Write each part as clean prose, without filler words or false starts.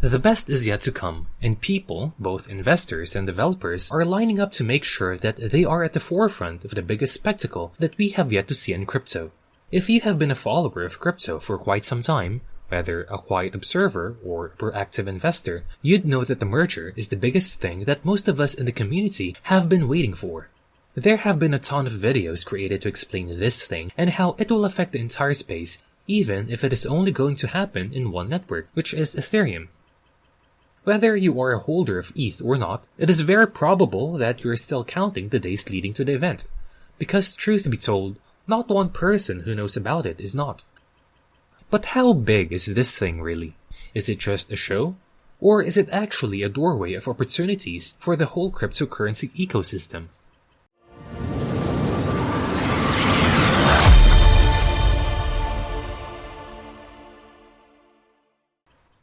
The best is yet to come, and people, both investors and developers, are lining up to make sure that they are at the forefront of the biggest spectacle that we have yet to see in crypto. If you have been a follower of crypto for quite some time, whether a quiet observer or a proactive investor, you'd know that the merger is the biggest thing that most of us in the community have been waiting for. There have been a ton of videos created to explain this thing and how it will affect the entire space, even if it is only going to happen in one network, which is Ethereum. Whether you are a holder of ETH or not, it is very probable that you are still counting the days leading to the event. Because truth be told, not one person who knows about it is not. But how big is this thing really? Is it just a show? Or is it actually a doorway of opportunities for the whole cryptocurrency ecosystem?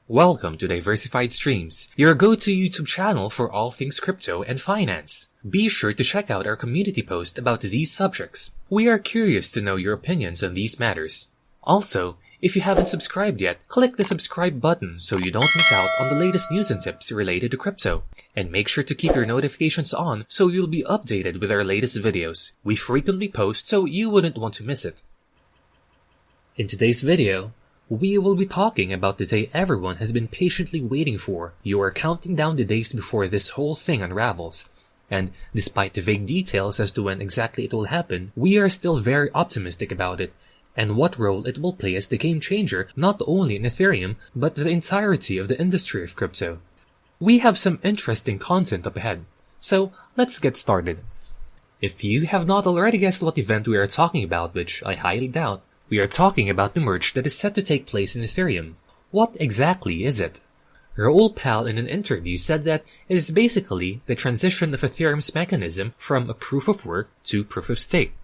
Welcome to Diversified Streams, your go-to YouTube channel for all things crypto and finance. Be sure to check out our community post about these subjects. We are curious to know your opinions on these matters. Also, if you haven't subscribed yet, click the subscribe button so you don't miss out on the latest news and tips related to crypto. And make sure to keep your notifications on so you'll be updated with our latest videos. We frequently post so you wouldn't want to miss it. In today's video, we will be talking about the day everyone has been patiently waiting for. You are counting down the days before this whole thing unravels. And despite the vague details as to when exactly it will happen, we are still very optimistic about it, and what role it will play as the game changer not only in Ethereum, but the entirety of the industry of crypto. We have some interesting content up ahead, so let's get started. If you have not already guessed what event we are talking about, which I highly doubt, we are talking about the merge that is set to take place in Ethereum. What exactly is it? Raoul in an interview said that it is basically the transition of Ethereum's mechanism from a proof of work to proof of stake.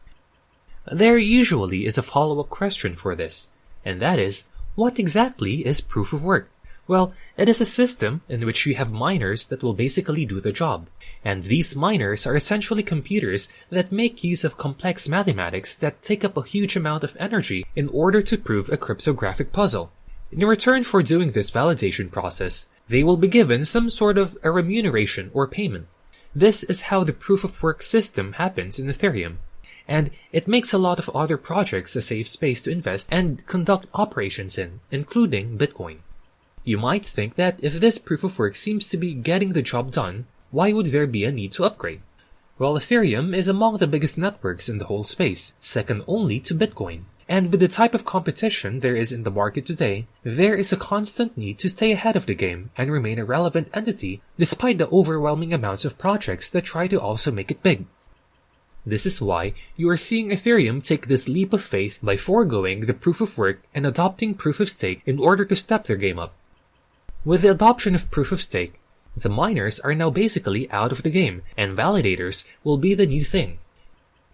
There usually is a follow-up question for this, and that is, what exactly is proof of work? Well, it is a system in which you have miners that will basically do the job, and these miners are essentially computers that make use of complex mathematics that take up a huge amount of energy in order to prove a cryptographic puzzle. In return for doing this validation process, they will be given some sort of a remuneration or payment. This is how the proof of work system happens in Ethereum, and it makes a lot of other projects a safe space to invest and conduct operations in, including Bitcoin. You might think that if this proof of work seems to be getting the job done, why would there be a need to upgrade? Well, Ethereum is among the biggest networks in the whole space, second only to Bitcoin. And with the type of competition there is in the market today, there is a constant need to stay ahead of the game and remain a relevant entity despite the overwhelming amounts of projects that try to also make it big. This is why you are seeing Ethereum take this leap of faith by foregoing the proof of work and adopting proof of stake in order to step their game up. With the adoption of proof of stake, the miners are now basically out of the game, and validators will be the new thing.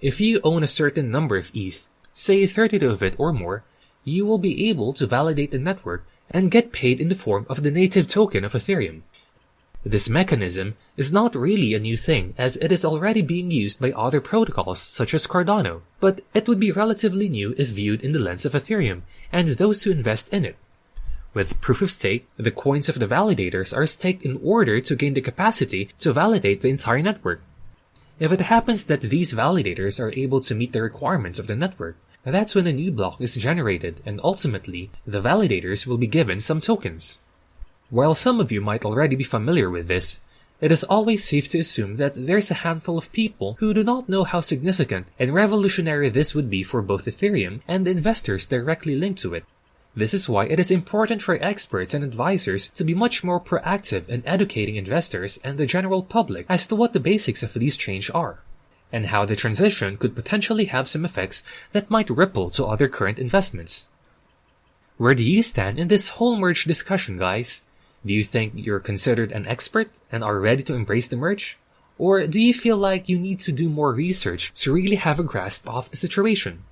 If you own a certain number of ETH, say 32 of it or more, you will be able to validate the network and get paid in the form of the native token of Ethereum. This mechanism is not really a new thing as it is already being used by other protocols such as Cardano, but it would be relatively new if viewed in the lens of Ethereum and those who invest in it. With proof of stake, the coins of the validators are staked in order to gain the capacity to validate the entire network. If it happens that these validators are able to meet the requirements of the network, that's when a new block is generated and ultimately, the validators will be given some tokens. While some of you might already be familiar with this, it is always safe to assume that there's a handful of people who do not know how significant and revolutionary this would be for both Ethereum and the investors directly linked to it. This is why it is important for experts and advisors to be much more proactive in educating investors and the general public as to what the basics of these change are, and how the transition could potentially have some effects that might ripple to other current investments. Where do you stand in this whole merge discussion, guys? Do you think you're considered an expert and are ready to embrace the merge? Or do you feel like you need to do more research to really have a grasp of the situation?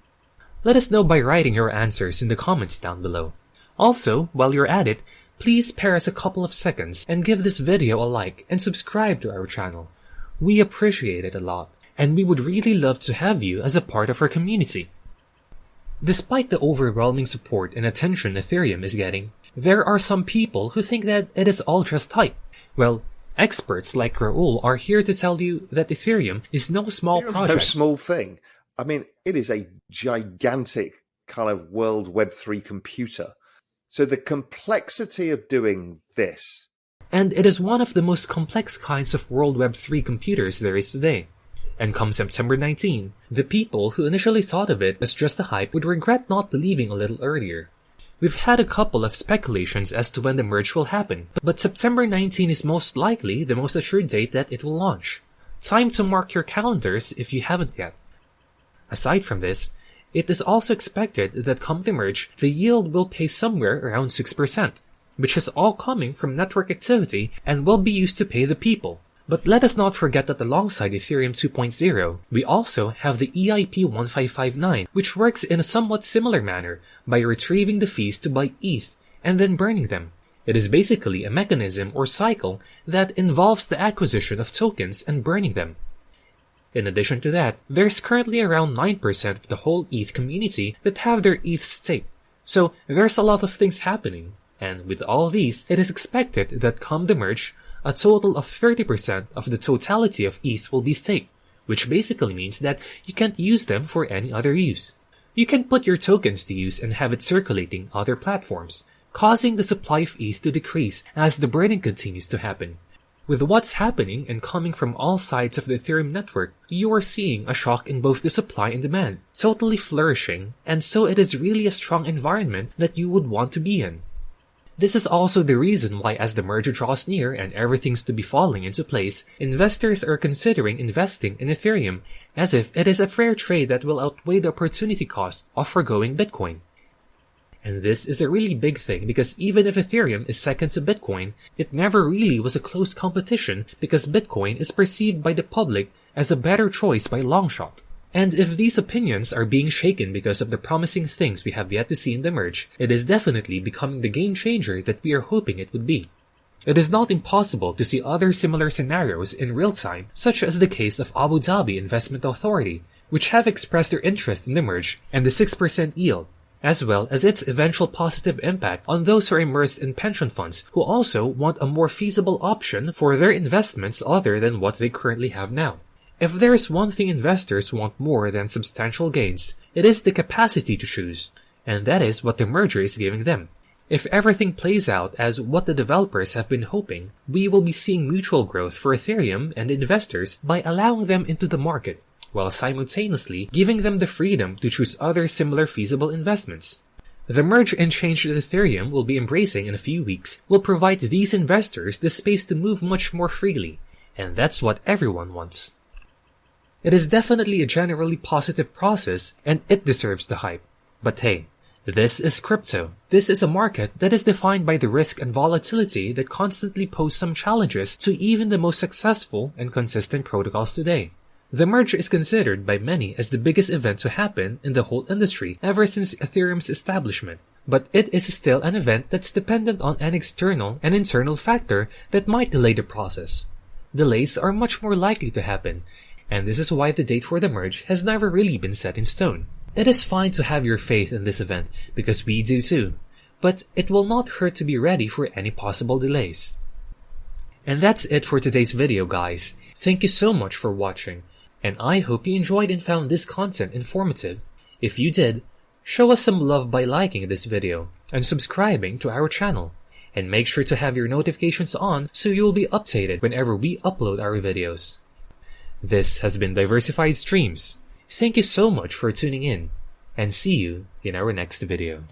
Let us know by writing your answers in the comments down below. Also, while you're at it, please spare us a couple of seconds and give this video a like and subscribe to our channel. We appreciate it a lot, and we would really love to have you as a part of our community. Despite the overwhelming support and attention Ethereum is getting, There are some people who think that it is all just hype. Well, experts like Raoul are here to tell you that Ethereum is no small project. No small thing. I mean, it is a gigantic kind of World Web 3 computer. So the complexity of doing this. And it is one of the most complex kinds of World Web 3 computers there is today. And come September 19, the people who initially thought of it as just a hype would regret not believing a little earlier. We've had a couple of speculations as to when the merge will happen, but September 19 is most likely the most assured date that it will launch. Time to mark your calendars if you haven't yet. Aside from this, it is also expected that come the merge, the yield will pay somewhere around 6%, which is all coming from network activity and will be used to pay the people. But let us not forget that alongside Ethereum 2.0, we also have the EIP 1559, which works in a somewhat similar manner by retrieving the fees to buy ETH and then burning them. It is basically a mechanism or cycle that involves the acquisition of tokens and burning them. In addition to that, there's currently around 9% of the whole ETH community that have their ETH staked. So there's a lot of things happening, and with all these, it is expected that come the merge, a total of 30% of the totality of ETH will be staked, which basically means that you can't use them for any other use. You can put your tokens to use and have it circulating other platforms, causing the supply of ETH to decrease as the burning continues to happen. With what's happening and coming from all sides of the Ethereum network, you are seeing a shock in both the supply and demand, totally flourishing, and so it is really a strong environment that you would want to be in. This is also the reason why as the merger draws near and everything's to be falling into place, investors are considering investing in Ethereum as if it is a fair trade that will outweigh the opportunity cost of foregoing Bitcoin. And this is a really big thing because even if Ethereum is second to Bitcoin, it never really was a close competition because Bitcoin is perceived by the public as a better choice by long shot. And if these opinions are being shaken because of the promising things we have yet to see in the merge, it is definitely becoming the game changer that we are hoping it would be. It is not impossible to see other similar scenarios in real time, such as the case of Abu Dhabi Investment Authority, which have expressed their interest in the merge and the 6% yield, as well as its eventual positive impact on those who are immersed in pension funds who also want a more feasible option for their investments other than what they currently have now. If there is one thing investors want more than substantial gains, it is the capacity to choose, and that is what the merger is giving them. If everything plays out as what the developers have been hoping, we will be seeing mutual growth for Ethereum and investors by allowing them into the market, while simultaneously giving them the freedom to choose other similar feasible investments. The merge and change that Ethereum will be embracing in a few weeks will provide these investors the space to move much more freely, and that's what everyone wants. It is definitely a generally positive process, and it deserves the hype. But hey, this is crypto. This is a market that is defined by the risk and volatility that constantly pose some challenges to even the most successful and consistent protocols today. The merge is considered by many as the biggest event to happen in the whole industry ever since Ethereum's establishment. But it is still an event that's dependent on an external and internal factor that might delay the process. Delays are much more likely to happen, and this is why the date for the merge has never really been set in stone. It is fine to have your faith in this event, because we do too, but it will not hurt to be ready for any possible delays. And that's it for today's video, guys. Thank you so much for watching, and I hope you enjoyed and found this content informative. If you did, show us some love by liking this video and subscribing to our channel, and make sure to have your notifications on so you will be updated whenever we upload our videos. This has been Diversified Streams. Thank you so much for tuning in, and see you in our next video.